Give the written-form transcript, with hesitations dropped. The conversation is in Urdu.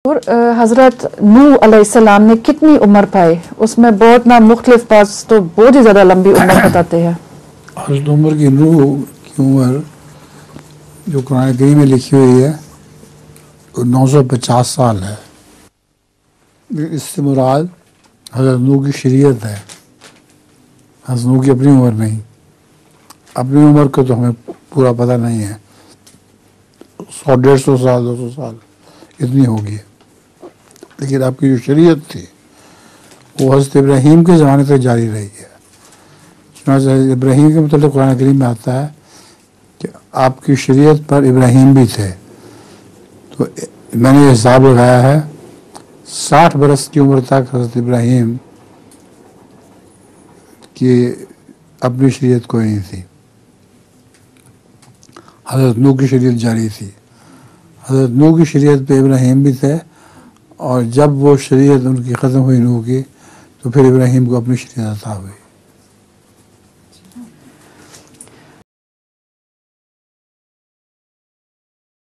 اور حضرت نوح علیہ السلام نے کتنی عمر پائی؟ اس میں بہت نا مختلف بعض تو بہت ہی زیادہ لمبی عمر بتاتے ہیں. حضرت عمر کی نوح کی عمر جو قرآن کریم میں لکھی ہوئی ہے وہ 950 سال ہے. اس سے مراد حضرت نوح کی شریعت ہے، حضرت نوح کی اپنی عمر نہیں. اپنی عمر کو تو ہمیں پورا پتہ نہیں ہے، 100-150 سال 200 سال اتنی ہوگی، لیکن آپ کی جو شریعت تھی وہ حضرت ابراہیم کے زمانے تک جاری رہی ہے. چنانچہ حضرت ابراہیم کے متعلق قرآن کریم میں آتا ہے کہ آپ کی شریعت پر ابراہیم بھی تھے. تو میں نے یہ حساب لگایا ہے 60 برس کی عمر تک حضرت ابراہیم کی اپنی شریعت کوئی نہیں تھی، حضرت نوح کی شریعت جاری تھی. حضرت نوح کی شریعت پہ ابراہیم بھی تھے، اور جب وہ شریعت ان کی ختم ہوئی نوح کی تو پھر ابراہیم کو اپنی شریعت عطا ہوئی.